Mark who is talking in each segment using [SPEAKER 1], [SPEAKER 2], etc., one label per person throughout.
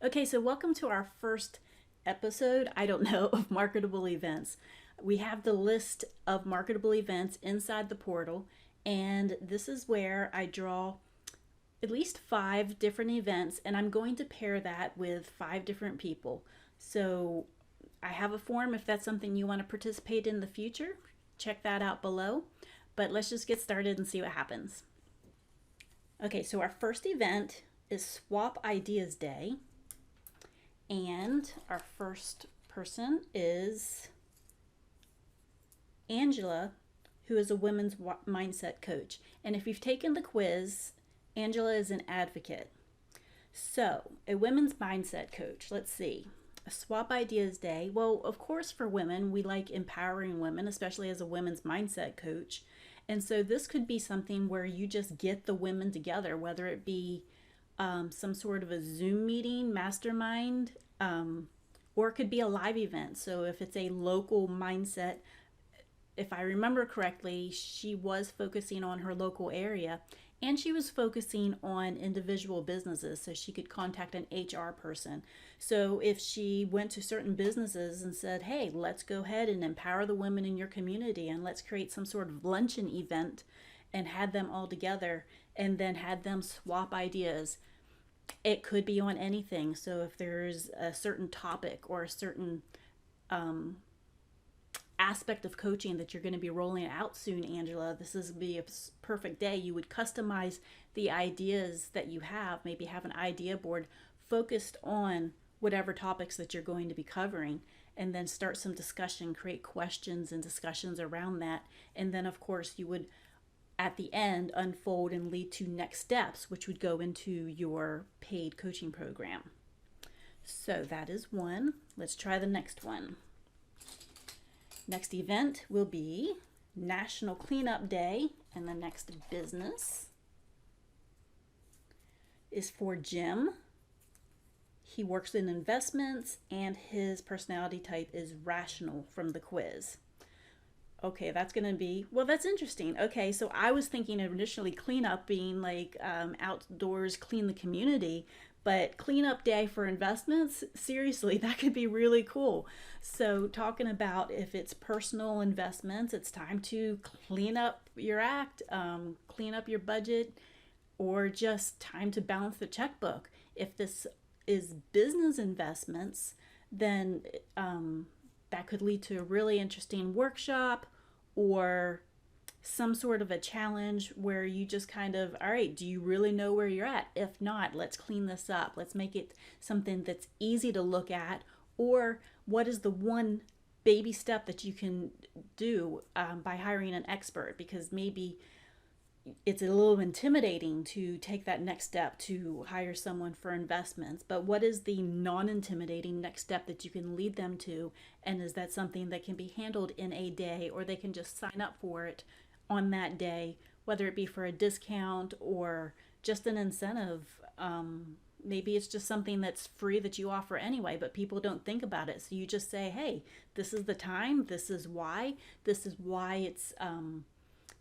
[SPEAKER 1] Okay, so welcome to our first episode, I don't know, of marketable events. We have the list of marketable events inside the portal, and this is where I draw at least five different events, and I'm going to pair that with five different people. So I have a form if that's something you want to participate in the future. Check that out below. But let's just get started and see what happens. Okay, so our first event is Swap Ideas Day. And our first person is Angela, who is a women's mindset coach. And if you've taken the quiz, Angela is an advocate. So, a women's mindset coach, let's see. A Swap Ideas Day. Well, of course, for women, we like empowering women, especially as a women's mindset coach. And so, this could be something where you just get the women together, whether it be some sort of a Zoom meeting, mastermind, or it could be a live event. So if it's a local mindset, if I remember correctly, she was focusing on her local area and she was focusing on individual businesses so she could contact an HR person. So if she went to certain businesses and said, hey, let's go ahead and empower the women in your community and let's create some sort of luncheon event and had them all together and then had them swap ideas. It could be on anything. So if there's a certain topic or a certain aspect of coaching that you're going to be rolling out soon, Angela, this is be a perfect day. You would customize the ideas that you have, maybe have an idea board focused on whatever topics that you're going to be covering, and then start some discussion, create questions and discussions around that. And then, of course, you would at the end unfold and lead to next steps, which would go into your paid coaching program. So that is one. Let's try the next one. Next event will be National Cleanup Day, and the next business is for Jim. He works in investments and his personality type is rational from the quiz. Okay, that's going to be, well, that's interesting. Okay, so I was thinking of initially cleanup being like outdoors, clean the community, but cleanup day for investments, seriously, that could be really cool. So, talking about if it's personal investments, it's time to clean up your act, clean up your budget, or just time to balance the checkbook. If this is business investments, then that could lead to a really interesting workshop or some sort of a challenge where you just kind of, all right, do you really know where you're at? If not, let's clean this up. Let's make it something that's easy to look at. Or what is the one baby step that you can do by hiring an expert? Because maybe it's a little intimidating to take that next step to hire someone for investments, but what is the non-intimidating next step that you can lead them to? And is that something that can be handled in a day, or they can just sign up for it on that day, whether it be for a discount or just an incentive? Maybe it's just something that's free that you offer anyway, but people don't think about it. So you just say, hey, this is the time, this is why it's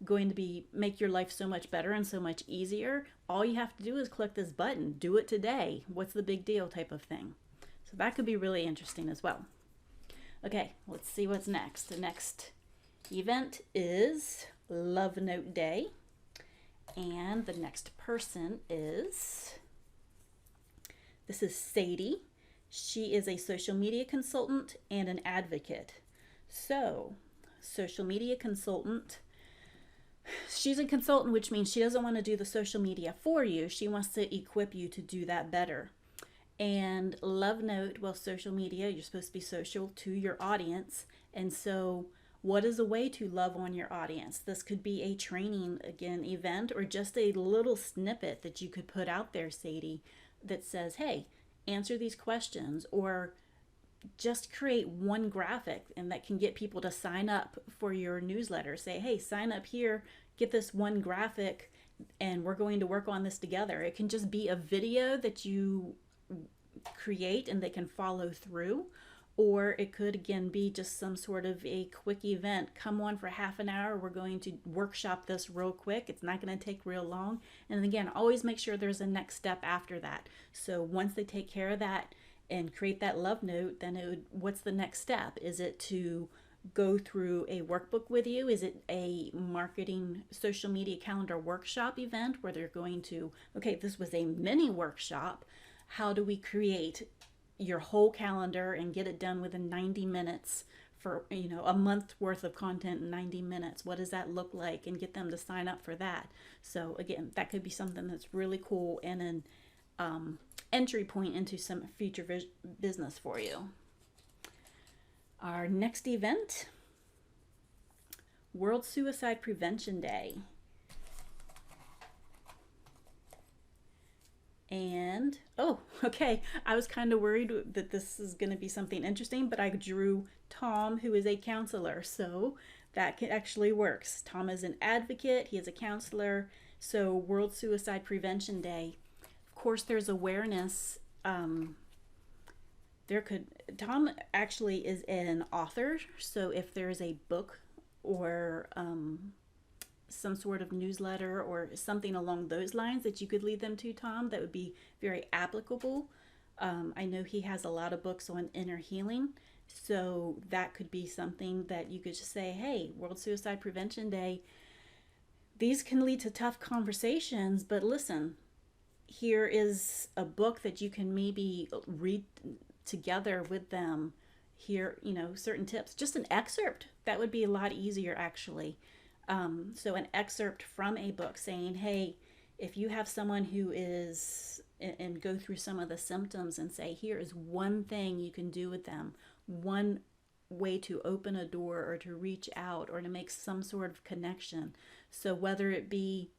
[SPEAKER 1] going to be make your life so much better and so much easier. All you have to do is click this button, do it today. What's the big deal type of thing. So that could be really interesting as well. Okay, let's see what's next. The next event is Love Note Day. And the next person is, this is Sadie. She is a social media consultant and an advocate. So, social media consultant, she's a consultant, which means she doesn't want to do the social media for you. She wants to equip you to do that better. And Love Note, well, social media, you're supposed to be social to your audience. And so what is a way to love on your audience? This could be a training, again, event, or just a little snippet that you could put out there, Sadie, that says, hey, answer these questions, or just create one graphic and that can get people to sign up for your newsletter. Say, hey, sign up here, get this one graphic, and we're going to work on this together. It can just be a video that you create and they can follow through, Or it could again be just some sort of a quick event. Come on for half an hour. We're going to workshop this real quick. It's not going to take real long. And again, always make sure there's a next step after that. So once they take care of that and create that love note, then what's the next step? Is it to go through a workbook with you? Is it a marketing social media calendar workshop event where they're going to, okay, this was a mini workshop. How do we create your whole calendar and get it done within 90 minutes for, a month worth of content in 90 minutes? What does that look like? And get them to sign up for that. So again, that could be something that's really cool and an entry point into some future business for you. Our next event, World Suicide Prevention Day. And, okay, I was kind of worried that this is going to be something interesting, but I drew Tom, who is a counselor, so that actually works. Tom is an advocate, he is a counselor, so World Suicide Prevention Day. Of course, there's awareness. Tom actually is an author, so if there's a book or some sort of newsletter or something along those lines that you could lead them to, Tom, that would be very applicable. I know he has a lot of books on inner healing, so that could be something that you could just say, hey, World Suicide Prevention Day, these can lead to tough conversations, but listen, here is a book that you can maybe read together with them. Here, certain tips, just an excerpt, that would be a lot easier actually. So an excerpt from a book saying, hey, if you have someone who is, and go through some of the symptoms and say, here is one thing you can do with them, one way to open a door or to reach out or to make some sort of connection. So whether it be,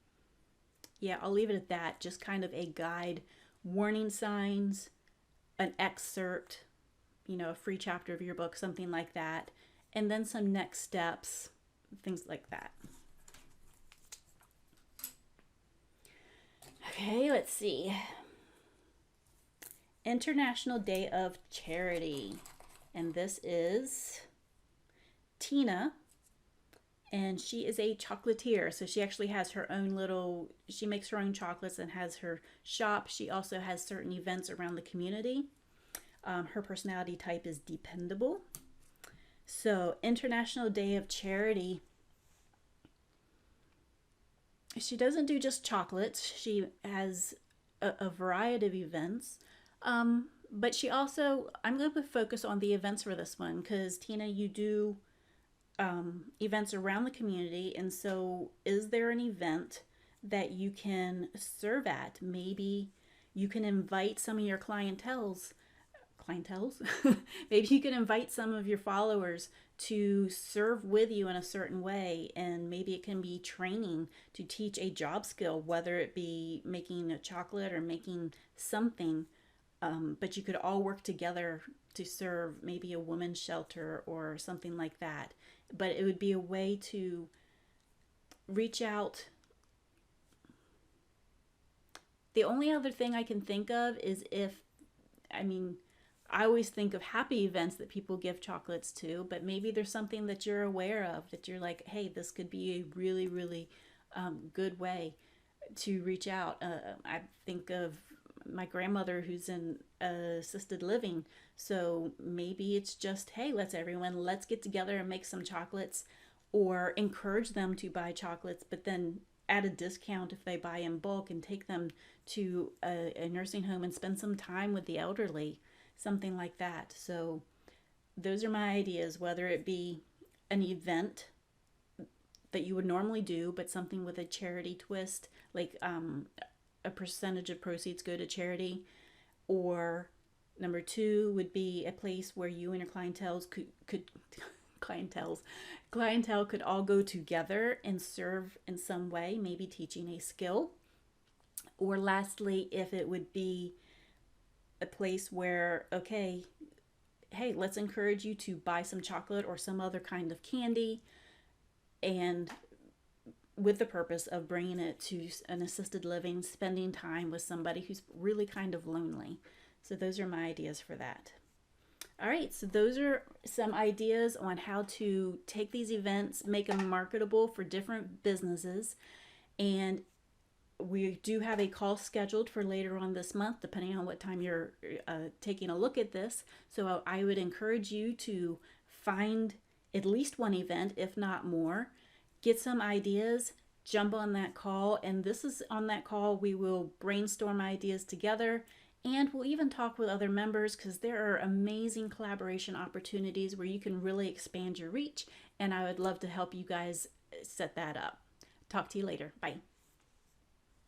[SPEAKER 1] I'll leave it at that, just kind of a guide, warning signs, an excerpt, a free chapter of your book, something like that, and then some next steps, things like that. Okay, let's see. International Day of Charity. And this is Tina. And she is a chocolatier. So she actually has her own she makes her own chocolates and has her shop. She also has certain events around the community. Her personality type is dependable. So International Day of Charity. She doesn't do just chocolates. She has a variety of events. But she also, I'm going to focus on the events for this one because Tina, you do events around the community. And so is there an event that you can serve at? Maybe you can invite some of your clientels. Maybe you can invite some of your followers to serve with you in a certain way, and maybe it can be training to teach a job skill, whether it be making a chocolate or making something, but you could all work together to serve maybe a women's shelter or something like that. But it would be a way to reach out. The only other thing I can think of is I always think of happy events that people give chocolates to, but maybe there's something that you're aware of that you're like, hey, this could be a really, really good way to reach out. I think of my grandmother who's in assisted living. So maybe it's just, hey, let's get together and make some chocolates, or encourage them to buy chocolates, but then add a discount if they buy in bulk and take them to a nursing home and spend some time with the elderly. Something like that. So those are my ideas, whether it be an event that you would normally do, but something with a charity twist, like a percentage of proceeds go to charity, or number two would be a place where you and your clientele could all go together and serve in some way, maybe teaching a skill. Or lastly, if it would be a place where, okay, hey, let's encourage you to buy some chocolate or some other kind of candy, and with the purpose of bringing it to an assisted living, spending time with somebody who's really kind of lonely. So those are my ideas for that. All right, so those are some ideas on how to take these events, make them marketable for different businesses. And we do have a call scheduled for later on this month, depending on what time you're taking a look at this. So I would encourage you to find at least one event, if not more, get some ideas, jump on that call. And this is on that call, we will brainstorm ideas together. And we'll even talk with other members because there are amazing collaboration opportunities where you can really expand your reach. And I would love to help you guys set that up. Talk to you later. Bye.